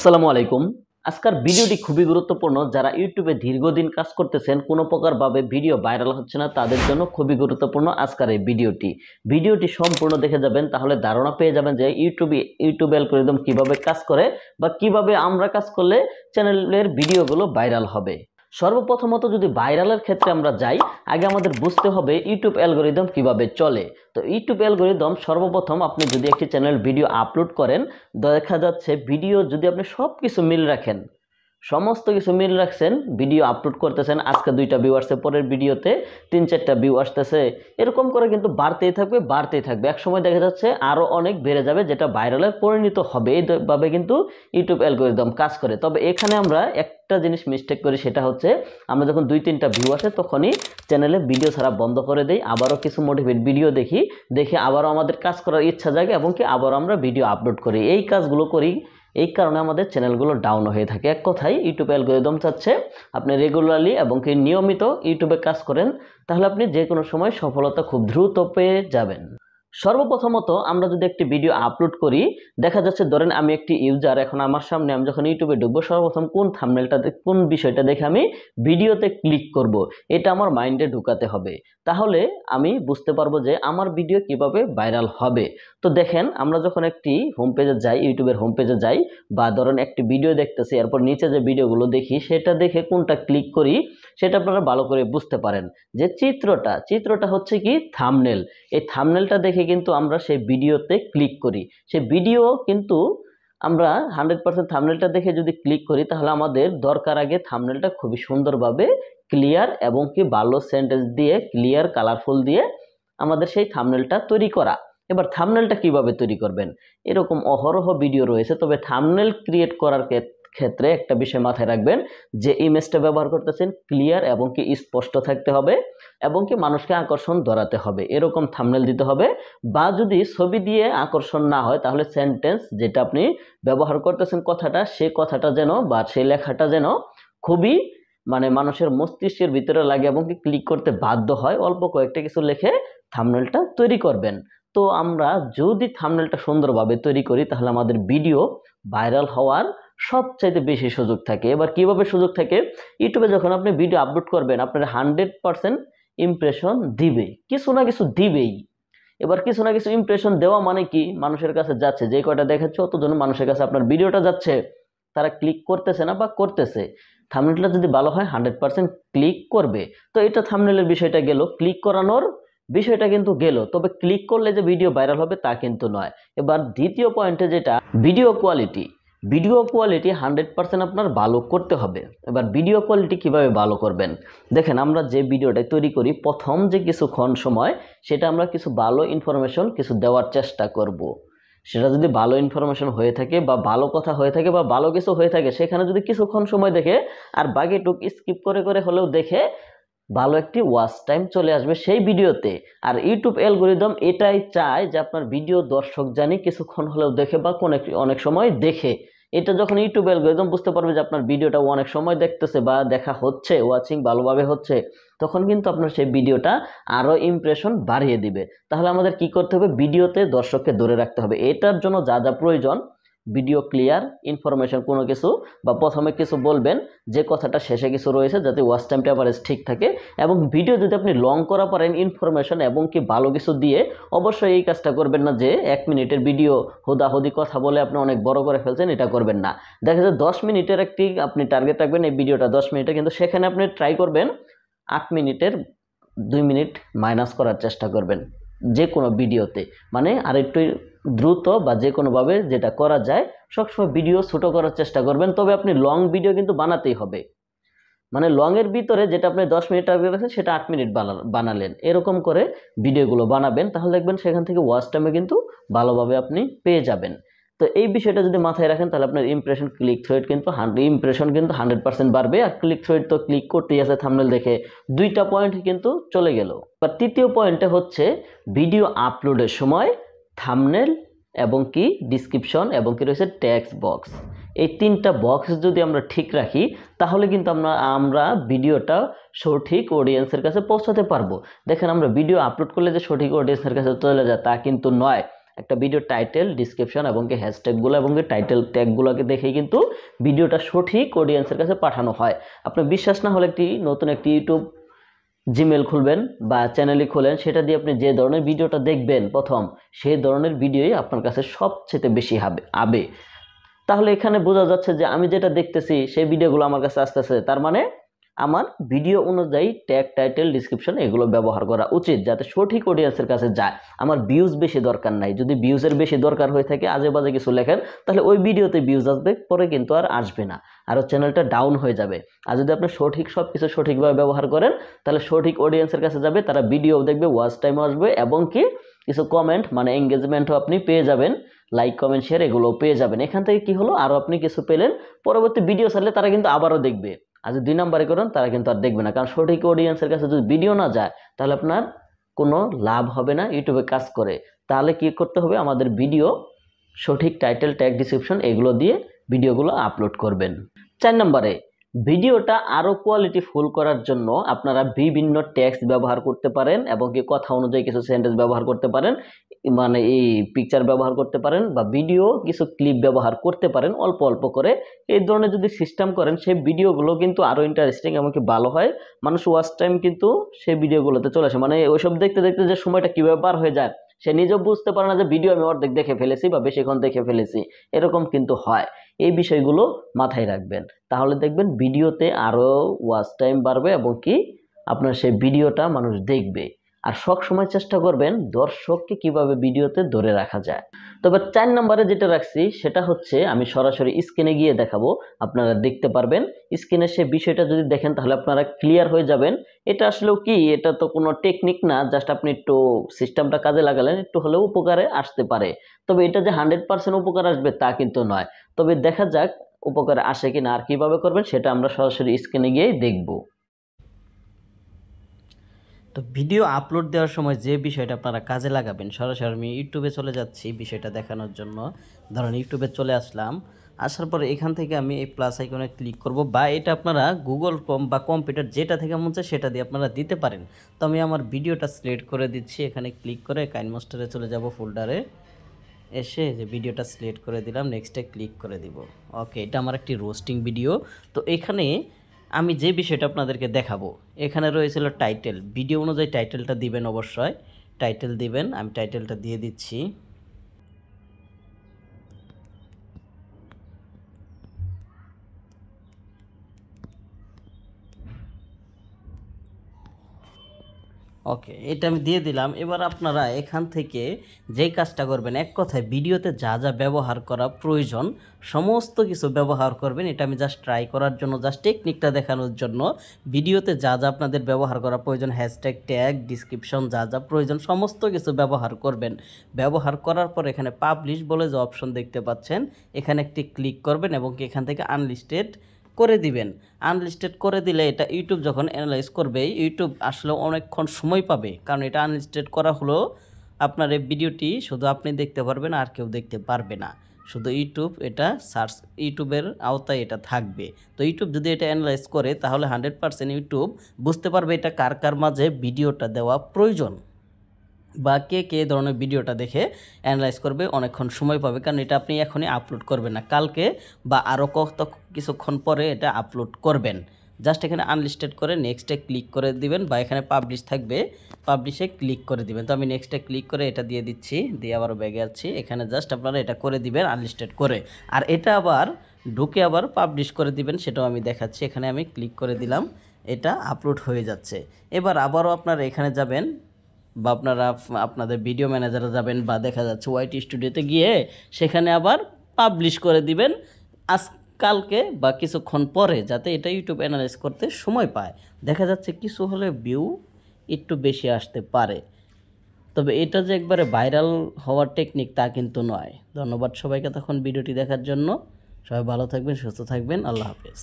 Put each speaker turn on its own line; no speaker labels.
আসসালামু আলাইকুম। আজকের ভিডিওটি খুবই গুরুত্বপূর্ণ। যারা ইউটিউবে দীর্ঘদিন কাজ করতেছেন, কোনো প্রকারভাবে ভিডিও ভাইরাল হচ্ছে না, তাদের জন্য খুবই গুরুত্বপূর্ণ আজকের এই ভিডিওটি সম্পূর্ণ দেখে যাবেন, তাহলে ধারণা পেয়ে যাবেন যে ইউটিউব অ্যালগরিদম কিভাবে কাজ করে বা কিভাবে আমরা কাজ করলে চ্যানেলের ভিডিওগুলো ভাইরাল হবে। সর্বপ্রথমত যদি ভাইরালের ক্ষেত্রে আমরা যাই, আগে আমাদের বুঝতে হবে ইউটিউব অ্যালগরিদম কিভাবে চলে। তো ইউটিউব অ্যালগরিদম সর্বপ্রথম আপনি যদি একটি চ্যানেল ভিডিও আপলোড করেন, দেখা যাচ্ছে ভিডিও যদি আপনি সব কিছু মিল রাখেন, সমস্ত কিছু মিল রাখছেন, ভিডিও আপলোড করতেছেন, আজকে 2টা ভিউ আসছে, পরের ভিডিওতে 3-4টা ভিউ আসতেছে, এরকম করে কিন্তু বাড়তেই থাকবে। এক সময় দেখা যাচ্ছে আরও অনেক বেড়ে যাবে, যেটা ভাইরালের পরিণত হবে। এইভাবে কিন্তু ইউটিউব অ্যালগরিদম কাজ করে। তবে এখানে আমরা একটা জিনিস মিস্টেক করি, সেটা হচ্ছে আমরা যখন 2-3টা ভিউ আসে তখনই চ্যানেলে ভিডিও ছাড়া বন্ধ করে দেই, আবারও কিছু মোটিভেট ভিডিও দেখে আবারও আমাদের কাজ করার ইচ্ছা জাগে এবং কি আবারও আমরা ভিডিও আপলোড করি। এই কাজগুলো করি, এই কারণে আমাদের চ্যানেলগুলো ডাউন হয়ে থাকে। এক কথায় ইউটিউব অ্যালগরিদম চাচ্ছে আপনি রেগুলারলি এবং কি নিয়মিত ইউটিউবে কাজ করেন, তাহলে আপনি যে কোনো সময় সফলতা খুব দ্রুত পেয়ে যাবেন। সর্বপ্রথমত আমরা যদি একটি ভিডিও আপলোড করি, দেখা যাচ্ছে ধরেন আমি একটি ইউজার, এখন আমার সামনে আমি যখন ইউটিউবে ঢুকবো, সর্বপ্রথম কোন বিষয়টা দেখে আমি ভিডিওতে ক্লিক করব, এটা আমার মাইন্ডে ঢুকাতে হবে। তাহলে আমি বুঝতে পারবো যে আমার ভিডিও কিভাবে ভাইরাল হবে। তো দেখেন, আমরা যখন একটি হোম পেজে যাই, ইউটিউবের হোম পেজে যাই, বা ধরেন একটি ভিডিও দেখতেছি, এরপর নিচে যে ভিডিওগুলো দেখি, সেটা দেখে কোনটা ক্লিক করি সেটা আপনারা ভালো করে বুঝতে পারেন। যে চিত্রটা হচ্ছে কি থাম্বনেল। এই থাম্বনেলটা দেখে কিন্তু আমরা সেই ভিডিওতে ক্লিক করি। সেই ভিডিও কিন্তু আমরা 100% থাম্বনেলটা দেখে যদি ক্লিক করি, তাহলে আমাদের দরকার আগে থাম্বনেলটা খুবই সুন্দরভাবে ক্লিয়ার এবং কি ভালো সেন্টেন্স দিয়ে, ক্লিয়ার কালারফুল দিয়ে আমাদের সেই থাম্বনেলটা তৈরি করা। এবার থাম্বনেলটা কিভাবে তৈরি করবেন, এরকম অহরহ ভিডিও রয়েছে। তবে থাম্বনেল ক্রিয়েট করার ক্ষেত্রে একটা বিষয় মাথায় রাখবেন, যে ইমেজটা ব্যবহার করতেছেন ক্লিয়ার এবং কি স্পষ্ট থাকতে হবে এবং কি মানুষকে আকর্ষণ ধরাতে হবে, এরকম থাম্বনেল দিতে হবে। বা যদি ছবি দিয়ে আকর্ষণ না হয়, তাহলে সেন্টেন্স যেটা আপনি ব্যবহার করতেছেন, সে কথাটা যেন বা সেই লেখাটা যেন খুবই মানুষের মস্তিষ্কের ভিতরে লাগে এবং কি ক্লিক করতে বাধ্য হয়, অল্প কয়েকটা কিছু লিখে থাম্বনেলটা তৈরি করবেন। তো আমরা যদি থাম্বনেলটা সুন্দরভাবে তৈরি করি, তাহলে আমাদের ভিডিও ভাইরাল হওয়ার সবচাইতে বেশি সুযোগ থাকে। এবার কিভাবে সুযোগ থাকে, ইউটিউবে যখন আপনি ভিডিও আপলোড করবেন, আপনার 100% ইমপ্রেশন দিবে, কিছু না কিছু দিবেই। এবার কিছু না কিছু ইমপ্রেশন দেওয়া মানে কি, মানুষের কাছে যাচ্ছে, যে কয়টা দেখাচ্ছে অতজন মানুষের কাছে আপনার ভিডিওটা যাচ্ছে, তারা ক্লিক করতেছে না বা করতেছে। থাম্বনেলটা যদি ভালো হয় 100% ক্লিক করবে। তো এটা থাম্বনেলের বিষয়টা গেল, ক্লিক করানোর বিষয়টা কিন্তু গেল। তবে ক্লিক করলে যে ভিডিও ভাইরাল হবে তা কিন্তু নয়। এবার দ্বিতীয় পয়েন্টে যেটা, ভিডিও কোয়ালিটি 100% আপনার ভালো করতে হবে। এবার ভিডিও কোয়ালিটি কিভাবে ভালো করবেন, দেখেন, আমরা যে ভিডিওটা তৈরি করি, প্রথম যে কিছুক্ষণ সময় সেটা আমরা কিছু ভালো ইনফরমেশন কিছু দেওয়ার চেষ্টা করব। সেটা যদি ভালো ইনফরমেশন হয়ে থাকে বা ভালো কথা হয়ে থাকে বা ভালো কিছু হয়ে থাকে, সেখানে যদি কিছুক্ষণ সময় দেখে আর বাকিটুক স্কিপ করে করে হলেও দেখে, ভালো একটি ওয়াচ টাইম চলে আসবে সেই ভিডিওতে। আর ইউটিউব অ্যালগরিদম এটাই চায় যে আপনার ভিডিও দর্শক জানি কিছুক্ষণ হলেও দেখে বা অনেক সময় দেখে। এটা যখন ইউটিউব অ্যালগরিদম বুঝতে পারবে যে আপনার ভিডিওটা অনেক সময় দেখতেছে বা দেখা হচ্ছে, ওয়াচিং ভালোভাবে হচ্ছে, তখন কিন্তু আপনার সেই ভিডিওটা আরও ইমপ্রেশন বাড়িয়ে দিবে। তাহলে আমাদের কি করতে হবে, ভিডিওতে দর্শককে ধরে রাখতে হবে। এটার জন্য যা যা প্রয়োজন, ভিডিও ক্লিয়ার, ইনফরমেশন কোনো কিছু, বা প্রথমে কিছু বলবেন, যে কথাটা শেষে কিছু রয়েছে, যাতে ওয়াচ টাইমটা অ্যাভারেজ ঠিক থাকে। এবং ভিডিও যদি আপনি লং করা পারেন ইনফরমেশন এবং কি ভালো কিছু দিয়ে, অবশ্যই এই কাজটা করবেন না যে 1 মিনিটের ভিডিও হুদাহুদি কথা বলে আপনি অনেক বড় করে ফেলছেন, এটা করবেন না। দেখা যায় 10 মিনিটের একটি আপনি টার্গেট রাখবেন, এই ভিডিওটা 10 মিনিটের, কিন্তু সেখানে আপনি ট্রাই করবেন 8 মিনিটের 2 মিনিট মাইনাস করার চেষ্টা করবেন যে কোনো ভিডিওতে। আর একটু দ্রুত বা যে কোনোভাবে যেটা করা যায়, সবসময় ভিডিও ছোট করার চেষ্টা করবেন। তবে আপনি লং ভিডিও কিন্তু বানাতেই হবে। লং এর ভিতরে যেটা আপনি 10 মিনিট টার্গেট রাখছেন, সেটা 8 মিনিট বানালেন, এরকম করে ভিডিওগুলো বানাবেন। তাহলে দেখবেন সেখান থেকে ওয়াচ টাইমে কিন্তু ভালোভাবে আপনি পেয়ে যাবেন। তো এই বিষয়টা যদি মাথায় রাখেন, তাহলে আপনার ক্লিক থ্রু রেট কিন্তু 100% বাড়বে। আর ক্লিক থ্রু রেট তো ক্লিক করতেই আছে থাম্বনেল দেখে। 2টা পয়েন্ট কিন্তু চলে গেল। আর তৃতীয় পয়েন্টে হচ্ছে ভিডিও আপলোডের সময় থাম্বনেল এবং কি ডিসক্রিপশন এবং কি রয়েছে টেক্সট বক্স, এই 3টা বক্স যদি আমরা ঠিক রাখি, তাহলে কিন্তু আমরা ভিডিওটা সঠিক অডিয়েন্সের কাছে পৌঁছাতে পারবো। দেখেন, আমরা ভিডিও আপলোড করলে যে সঠিক অডিয়েন্সের কাছে চলে যায় তা কিন্তু নয়। একটা ভিডিও টাইটেল, ডিসক্রিপশন এবং কি হ্যাশট্যাগুলো এবং কি টাইটেল ট্যাগগুলোকে দেখেই কিন্তু ভিডিওটা সঠিক অডিয়েন্সের কাছে পাঠানো হয়। আপনার বিশ্বাস না হলে নতুন একটি ইউটিউব জিমেল খুলবেন বা চ্যানেলই খোলেন, সেটা দিয়ে আপনি যে ধরনের ভিডিওটা দেখবেন প্রথম, সেই ধরনের ভিডিওই আপনার কাছে সবচেয়ে বেশি আবে। তাহলে এখানে বোঝা যাচ্ছে যে আমি যেটা দেখতেছি সেই ভিডিওগুলো আমার কাছে আসতেছে, তার মানে আমার ভিডিও অনুযায়ী ট্যাগ, টাইটেল, ডিসক্রিপশন এগুলো ব্যবহার করা উচিত, যাতে সঠিক অডিয়েন্সের কাছে যায়। আমার ভিউজ বেশি দরকার নাই। যদি ভিউজের বেশি দরকার হয়ে থাকে, আজে বাজে কিছু লেখেন, তাহলে ওই ভিডিওতে ভিউজ আসবে, পরে কিন্তু আর আসবে না, আরও চ্যানেলটা ডাউন হয়ে যাবে। আর যদি আপনি সব কিছু সঠিকভাবে ব্যবহার করেন, তাহলে সঠিক অডিয়েন্সের কাছে যাবে, তারা ভিডিও দেখবে, ওয়াচ টাইমও আসবে এবং কি কিছু কমেন্ট মানে এঙ্গেজমেন্টও আপনি পেয়ে যাবেন, লাইক, কমেন্ট, শেয়ার এগুলোও পেয়ে যাবেন। এখান থেকে কি হলো, আরও আপনি কিছু পেলেন, পরবর্তী ভিডিও ছাড়লে তারা কিন্তু আবারও দেখবে। আর যদি 2 নাম্বারে করেন, তারা কিন্তু আর দেখবে না, কারণ সঠিক অডিয়েন্সের কাছে যদি ভিডিও না যায়, তাহলে আপনার কোনো লাভ হবে না ইউটিউবে কাজ করে। তাহলে কি করতে হবে, আমাদের ভিডিও সঠিক টাইটেল, ট্যাগ, ডিসক্রিপশন এগুলো দিয়ে ভিডিওগুলো আপলোড করবেন। 4 নম্বরে, ভিডিওটা আরও কোয়ালিটিফুল করার জন্য আপনারা বিভিন্ন টেক্সট ব্যবহার করতে পারেন এবং কি কথা অনুযায়ী কিছু সেন্টেন্স ব্যবহার করতে পারেন, মানে এই পিকচার ব্যবহার করতে পারেন বা ভিডিও কিছু ক্লিপ ব্যবহার করতে পারেন অল্প অল্প করে। এই ধরনের যদি সিস্টেম করেন, সেই ভিডিওগুলো কিন্তু আরও ইন্টারেস্টিং এবং কি ভালো হয়। মানুষ ওয়াচ টাইম কিন্তু সেই ভিডিওগুলোতে চলে আসে, মানে ওইসব দেখতে দেখতে যে সময়টা কীভাবে পার হয়ে যায় সে নিজেও বুঝতে পারে না যে ভিডিও আমি অর্ধেক দেখে ফেলেছি বা বেশিক্ষণ দেখে ফেলেছি, এরকম কিন্তু হয়। এই বিষয়গুলো মাথায় রাখবেন, তাহলে দেখবেন ভিডিওতে আরও ওয়াচ টাইম বাড়বে এবং কি আপনার সেই ভিডিওটা মানুষ দেখবে। আর সব সময় চেষ্টা করবেন দর্শককে কিভাবে ভিডিওতে ধরে রাখা যায়। তবে 4 নম্বরে যেটা রাখছি সেটা হচ্ছে, আমি সরাসরি স্ক্রিনে গিয়ে দেখাবো, আপনারা দেখতে পারবেন। স্ক্রিনে সে বিষয়টা যদি দেখেন তাহলে আপনারা ক্লিয়ার হয়ে যাবেন। এটা আসলেও কি, এটা তো কোনো টেকনিক না, জাস্ট আপনি একটু সিস্টেমটা কাজে লাগালেন, একটু হলেও উপকারে আসতে পারে। তবে এটা যে 100% উপকার আসবে তা কিন্তু নয়। তবে দেখা যাক উপকারে আসে কিনা, আর কিভাবে করবেন সেটা আমরা সরাসরি স্ক্রিনে গিয়েই দেখব। তো ভিডিও আপলোড দেওয়ার সময় যে বিষয়টা আপনারা কাজে লাগাবেন, সরাসরি আমি ইউটিউবে চলে যাচ্ছি বিষয়টা দেখানোর জন্য। ধরুন ইউটিউবে চলে আসলাম, আসার পরে এখান থেকে আমি এই প্লাস আইকনে ক্লিক করব, বা এটা আপনারা গুগল ক্রোম বা কম্পিউটার যেটা থেকে মন চায় সেটা দিয়ে আপনারা দিতে পারেন। তো আমি আমার ভিডিওটা সিলেক্ট করে দিচ্ছি, এখানে ক্লিক করে কাইনমাস্টারে চলে যাব, ফোল্ডারে এসে যে ভিডিওটা সিলেক্ট করে দিলাম, নেক্সটে ক্লিক করে দিব। ওকে, এটা আমার একটি রোস্টিং ভিডিও। তো এখানে আমি যে বিষয়টা আপনাদেরকে দেখাবো, এখানে রয়েছিল টাইটেল, ভিডিও অনুযায়ী টাইটেলটা দিবেন, অবশ্যই টাইটেল দিবেন। আমি টাইটেলটা দিয়ে দিচ্ছি। ওকে, এটা আমি দিয়ে দিলাম। এবার আপনারা এখান থেকে যেই কাজটা করবেন, এক কথায় ভিডিওতে যা যা ব্যবহার করা প্রয়োজন সমস্ত কিছু ব্যবহার করবেন। এটা আমি জাস্ট ট্রাই করার জন্য, জাস্ট টেকনিকটা দেখানোর জন্য, ভিডিওতে যা যা আপনাদের ব্যবহার করা প্রয়োজন, হ্যাশট্যাগ, ট্যাগ, ডিসক্রিপশন যা যা প্রয়োজন সমস্ত কিছু ব্যবহার করবেন। ব্যবহার করার পর এখানে পাবলিশ বলে যে অপশন দেখতে পাচ্ছেন, এখানে একটি ক্লিক করবেন এবং এখান থেকে আনলিস্টেড করে দিবেন। আনলিস্টেড করে দিলে এটা ইউটিউব যখন অ্যানালাইজ করবে, ইউটিউব আসলে অনেকক্ষণ সময় পাবে, কারণ এটা আনলিস্টেড করা হলো আপনার এই ভিডিওটি শুধু আপনি দেখতে পারবেন, আর কেউ দেখতে পারবে না, শুধু ইউটিউব এটা সার্চ, ইউটিউবের আওতায় এটা থাকবে। তো ইউটিউব যদি এটা অ্যানালাইজ করে, তাহলে 100% ইউটিউব বুঝতে পারবে এটা কার কার মাঝে ভিডিওটা দেওয়া প্রয়োজন, বা কে কে ধরনের ভিডিওটা দেখে অ্যানালাইজ করবে, অনেকক্ষণ সময় পাবে। কারণ এটা আপনি এখনই আপলোড করবেন না, কালকে বা আরও কিছুক্ষণ পরে এটা আপলোড করবেন। জাস্ট এখানে আনলিস্টেড করে নেক্সটে ক্লিক করে দিবেন, বা এখানে পাবলিশ থাকবে, পাবলিশে ক্লিক করে দিবেন। তো আমি নেক্সটে ক্লিক করে এটা দিয়ে দিচ্ছি, দিয়ে আবারও ব্যাগে যাচ্ছি। এখানে জাস্ট আপনারা এটা করে দিবেন আনলিস্টেড করে, আর এটা আবার ঢুকে আবার পাবলিশ করে দিবেন, সেটাও আমি দেখাচ্ছি। এখানে আমি ক্লিক করে দিলাম, এটা আপলোড হয়ে যাচ্ছে। এবার আবারও আপনারা এখানে যাবেন, বা আপনারা আপনাদের ভিডিও ম্যানেজারে যাবেন, বা দেখা যাচ্ছে ওয়াইটি স্টুডিওতে গিয়ে সেখানে আবার পাবলিশ করে দিবেন কালকে বা কিছুক্ষণ পরে, যাতে এটা ইউটিউব অ্যানালাইজ করতে সময় পায়। দেখা যাচ্ছে কিছু হলে ভিউ একটু বেশি আসতে পারে, তবে এটা যে একবারে ভাইরাল হওয়ার টেকনিক তা কিন্তু নয়। ধন্যবাদ সবাইকে তখন ভিডিওটি দেখার জন্য। সবাই ভালো থাকবেন, সুস্থ থাকবেন, আল্লাহ হাফেজ।